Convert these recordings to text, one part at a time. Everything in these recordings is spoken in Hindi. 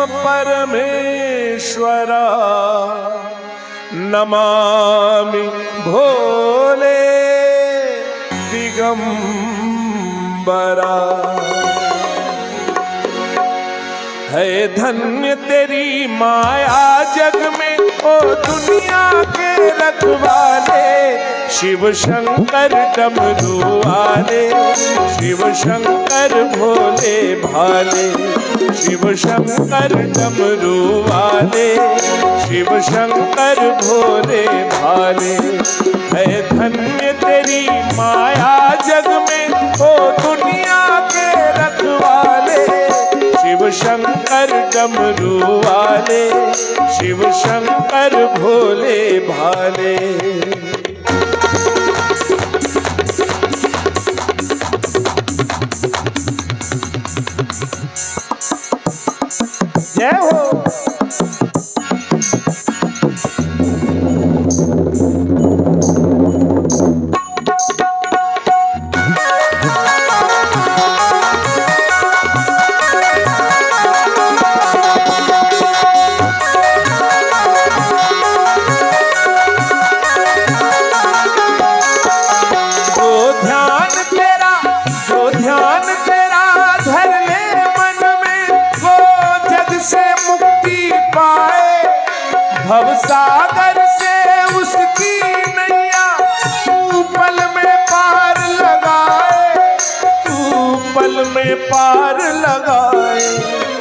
परमेश्वरा नमामि भोले दिगंबरा। है धन्य तेरी माया जग में ओ दुनिया के रखवाले, शिव शंकर डमरू वाले, शिव शंकर भोले भाले, शिव शंकर डमरू वाले, शिव शंकर भोले भाले। है धन्य तेरी माया जग में ओ दुनिया के रखवाले, शिव शंकर डमरू वाले, शिव शंकर भोले भाले। जय हो। भवसागर से उसकी नैया तू पल में पार लगाए, तू पल में पार लगाए।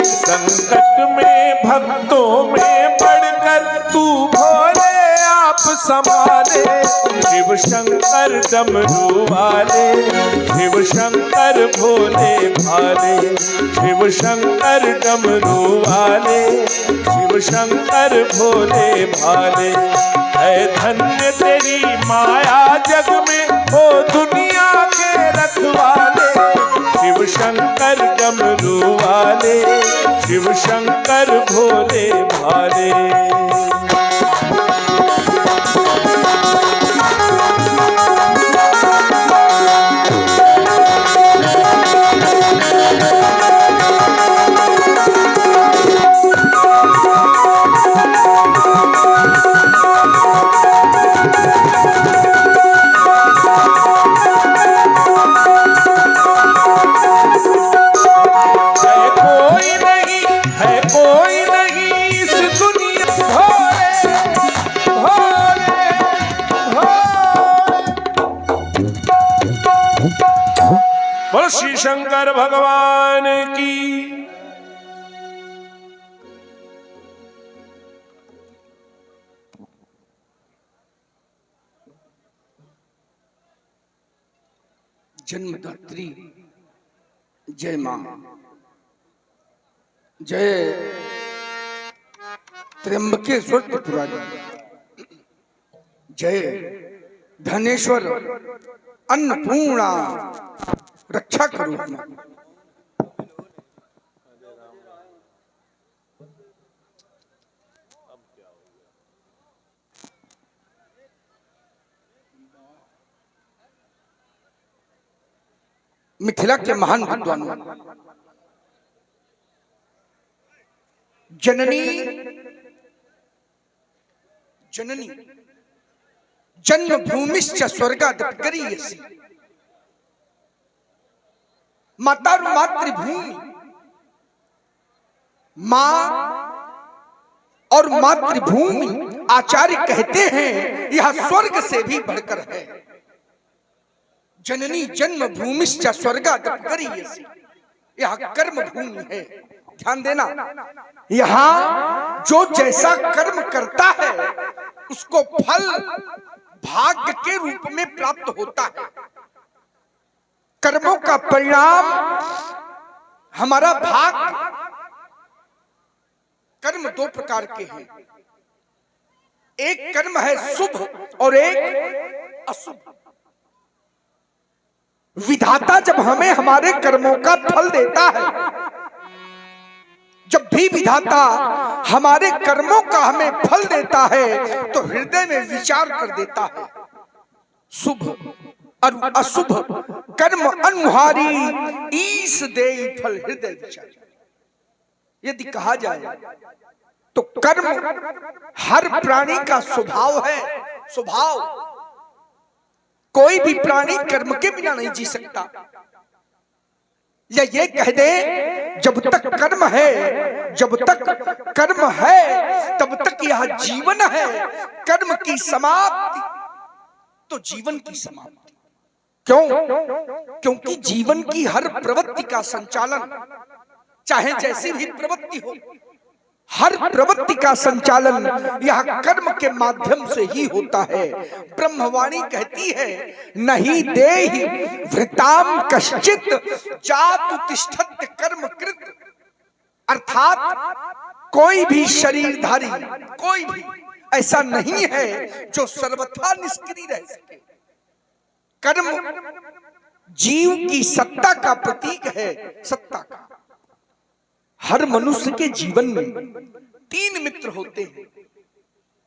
संकट में भक्तों में बढ़कर तू भोले आप संभाले, शिव शंकर डमरू वाले, शिव शंकर भोले भाले, शिव शंकर डमरू वाले, शिव शंकर भोले भाले। है धन्य तेरी माया जग में ओ दुनिया के रखवाले, शिव शंकर डमरू वाले, शिव शंकर भोले भाले। बोलो श्री शंकर भगवान की। जन्मदात्री जय मां, जय त्र्यंबकेश्वर त्रिपुरारी, जय धनेश्वर अन्नपूर्णा रक्षा करो। मिथिला के महान विद्वान जननी जननी जन्मभूमिश्च स्वर्गादपि गरीयसी। माता और मातृभूमि, मां और मातृभूमि आचार्य कहते हैं यह स्वर्ग से भी बढ़कर है। जननी जन्मभूमिश्च स्वर्गादपि गरीयसी, यह कर्म भूमि है। ध्यान देना, यहां जो जैसा कर्म करता है उसको फल भाग्य के रूप में प्राप्त होता है। कर्मों का परिणाम हमारा भाग्य। कर्म दो प्रकार के हैं, एक कर्म है शुभ और एक अशुभ। विधाता जब हमें हमारे कर्मों का फल देता है, जब भी विधाता हमारे कर्मों का हमें फल देता है तो हृदय में विचार कर देता है शुभ और अशुभ कर्म अनुहारी ईश दे फल हृदय विचार। यदि कहा जाए तो कर्म हर प्राणी का स्वभाव है। स्वभाव, कोई भी प्राणी कर्म के बिना नहीं जी सकता। या ये कह दे जब तक कर्म है, जब तक कर्म है तब तक यह जीवन है। कर्म की समाप्ति तो जीवन की समाप्ति। क्यों? क्योंकि जीवन की हर प्रवृत्ति का संचालन, चाहे जैसी भी प्रवृत्ति हो, हर प्रवृत्ति का संचालन यह कर्म के माध्यम से ही होता है। ब्रह्मवाणी कहती है, नहीं देहि वृताम कश्चित जातु तिष्ठत्य कर्म कृत। अर्थात कोई भी शरीरधारी, कोई भी ऐसा नहीं है जो सर्वथा निष्क्रिय रह सके। कर्म जीव की सत्ता का प्रतीक है, सत्ता का। हर मनुष्य के जीवन में 3 मित्र होते हैं।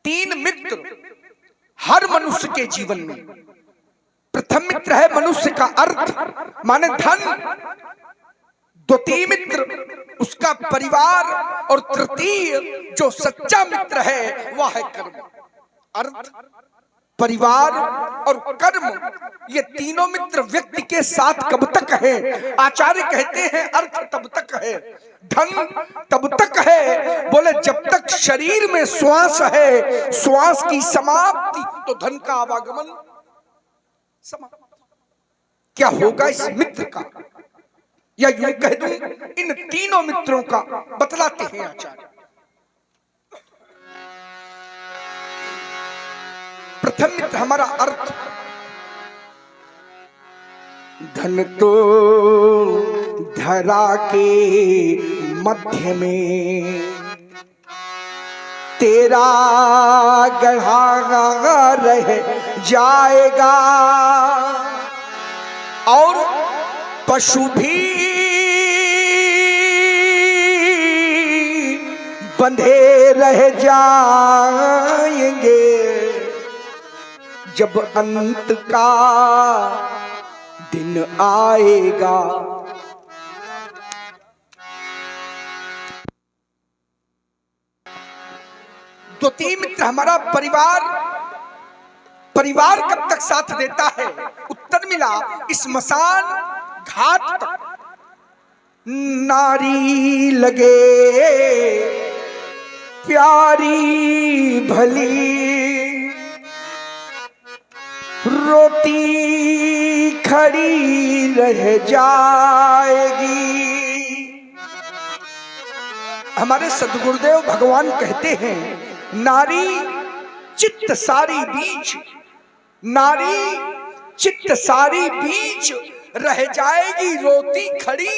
3 मित्र हर मनुष्य के जीवन में। प्रथम मित्र है मनुष्य का अर्थ, माने धन। द्वितीय मित्र उसका परिवार, और तृतीय जो सच्चा मित्र है वह है कर्म। अर्थ, परिवार और कर्म, ये तीनों मित्र व्यक्ति के साथ कब तक है? आचार्य कहते हैं अर्थ तब तक है, धन तब तक है। बोले जब तक शरीर में श्वास है, श्वास की समाप्ति तो धन का आवागमन समाप्त। क्या होगा इस मित्र का? या यूं कह दूं इन तीनों मित्रों का बतलाते हैं आचार्य। प्रथम मित्र हमारा अर्थ, धन तो धरा के मध्य में तेरा गढ़ा रह जाएगा, और पशु भी बंधे रह जाएंगे जब अंत का दिन आएगा। द्वितीय मित्र हमारा परिवार। परिवार कब तक साथ देता है? उत्तर मिला, स्मशान घाट तक। नारी लगे प्यारी भली, रोती खड़ी रह जाएगी। हमारे सद्गुरुदेव भगवान कहते हैं, नारी चित्त सारी बीच, नारी चित्त सारी बीच रह जाएगी, रोती खड़ी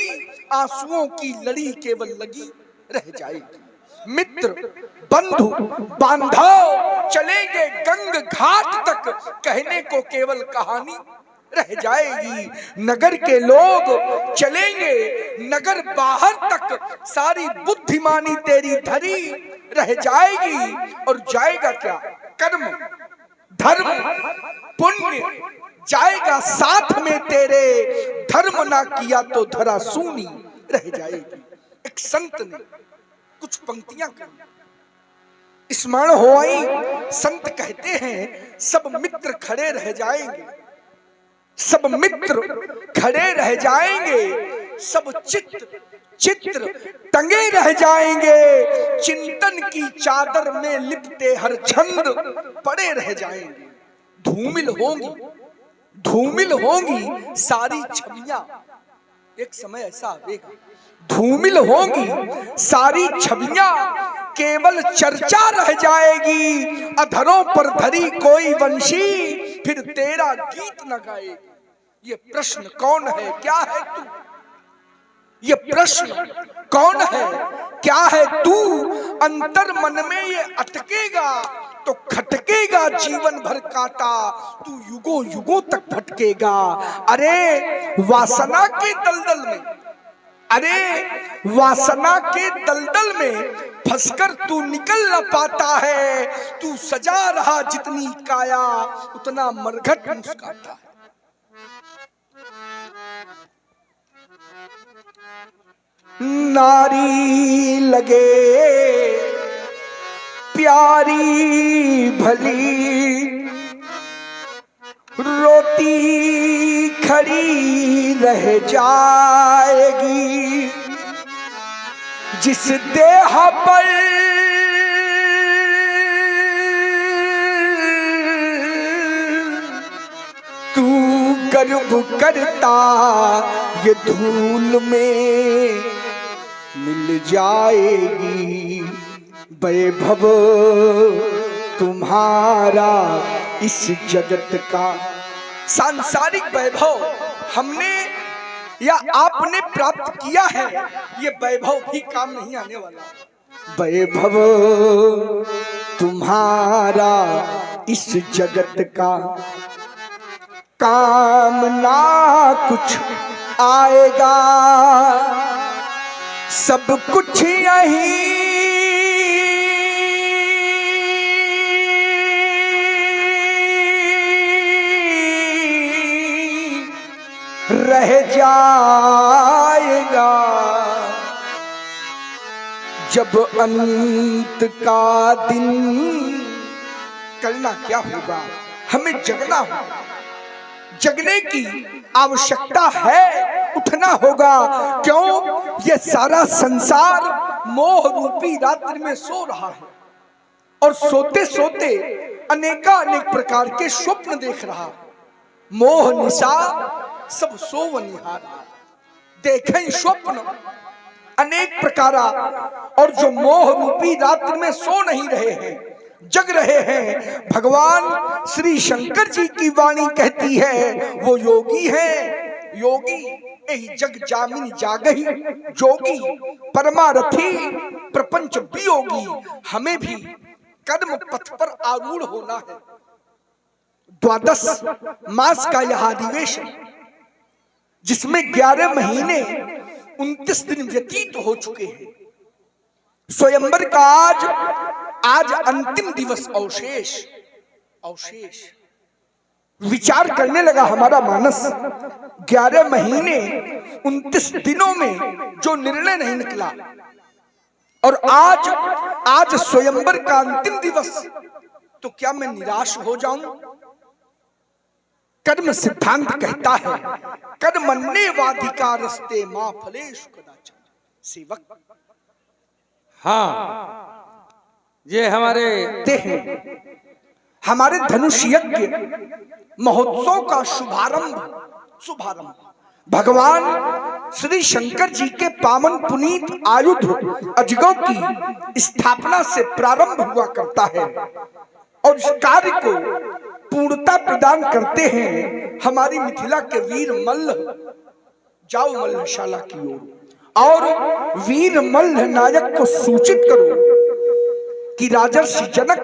आंसुओं की लड़ी केवल लगी रह जाएगी। मित्र बंधु बांधव चलेंगे गंग घाट तक, कहने को केवल कहानी रह जाएगी। नगर के लोग चलेंगे नगर बाहर तक, सारी बुद्धिमानी तेरी धरी रह जाएगी। और जाएगा क्या? कर्म धर्म पुण्य जाएगा साथ में तेरे, धर्म ना किया तो धरा सूनी रह जाएगी। एक संत ने कुछ पंक्तियां कही, स्मरण हो आई। संत कहते हैं, सब मित्र खड़े रह जाएंगे, सब मित्र खड़े रह जाएंगे, सब चित्र टंगे रह जाएंगे, चिंतन की चादर में लिपटे हर छंद पड़े रह जाएंगे। धूमिल होंगी सारी छवियां, एक समय ऐसा आएगा, धूमिल होंगी सारी छवियां, केवल चर्चा रह जाएगी। अधरों पर धरी कोई वंशी, फिर तेरा गीत न गाएगी। ये प्रश्न कौन है, क्या है तू? ये प्रश्न कौन है, क्या है तू? अंतर मन में ये अटकेगा तो खटकेगा जीवन भर काटा, तू युगों युगों तक भटकेगा। अरे वासना के दलदल में, अरे वासना के दलदल में फंसकर तू निकल न पाता है। तू सजा रहा जितनी काया, उतना मरघट मुस्काता है। नारी लगे प्यारी भली, रोती खड़ी रह जाएगी। जिस देह पर तू गर्व करता, ये धूल में मिल जाएगी। वैभव तुम्हारा इस जगत का, सांसारिक वैभव हमने या आपने प्राप्त किया है, ये वैभव भी काम नहीं आने वाला। वैभव तुम्हारा इस जगत का काम ना कुछ आएगा। सब कुछ यही रह जाएगा। जब अंत का दिन, करना क्या होगा? हमें जगना होगा। जगने की आवश्यकता है, उठना होगा। क्यों? ये सारा संसार मोह रूपी रात्रि में सो रहा है और सोते सोते अनेकानेक प्रकार के स्वप्न देख रहा है। मोह निशा सब सोवनिहार, देखें स्वप्न अनेक प्रकार, और जो मोह रूपी रात्रि में सो नहीं रहे हैं, जग रहे हैं। भगवान श्री शंकर जी की वाणी कहती है, वो योगी है। योगी यही जग जामिन जागही, जोगी परमारथी प्रपंच वियोगी। हमें भी कर्म पथ पर आरूढ़ होना है। 12 मास का यह अधिवेशन, जिसमें 11 महीने 29 दिन व्यतीत हो चुके हैं। स्वयंवर का आज अंतिम दिवस अवशेष। विचार करने लगा हमारा मानस। 11 महीने 29 दिनों में जो निर्णय नहीं निकला, और आज स्वयंवर का अंतिम दिवस, तो क्या मैं निराश हो जाऊं? कर्म सिद्धांत कहता है, कर्मण्येवाधिकारस्ते मा फलेषु कदाचन। सेवक, हाँ, ये हमारे हमारे धनुष यज्ञ महोत्सव का शुभारंभ भगवान श्री शंकर जी के पावन पुनीत आयुध अजगौ की स्थापना से प्रारंभ हुआ करता है, और इस कार्य को पूर्णता प्रदान करते हैं हमारी मिथिला के वीर मल्ल। जाओ मल्लशाला की ओर और वीर मल्ल नायक को सूचित करो कि राजर्षि जनक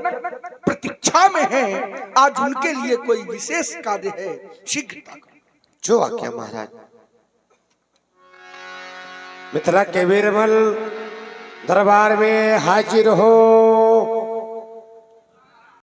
प्रतीक्षा में हैं। आज उनके लिए कोई विशेष कार्य है, शीघ्रता करो। जो आज्ञा महाराज। मिथिला के वीरमल दरबार में हाजिर हो।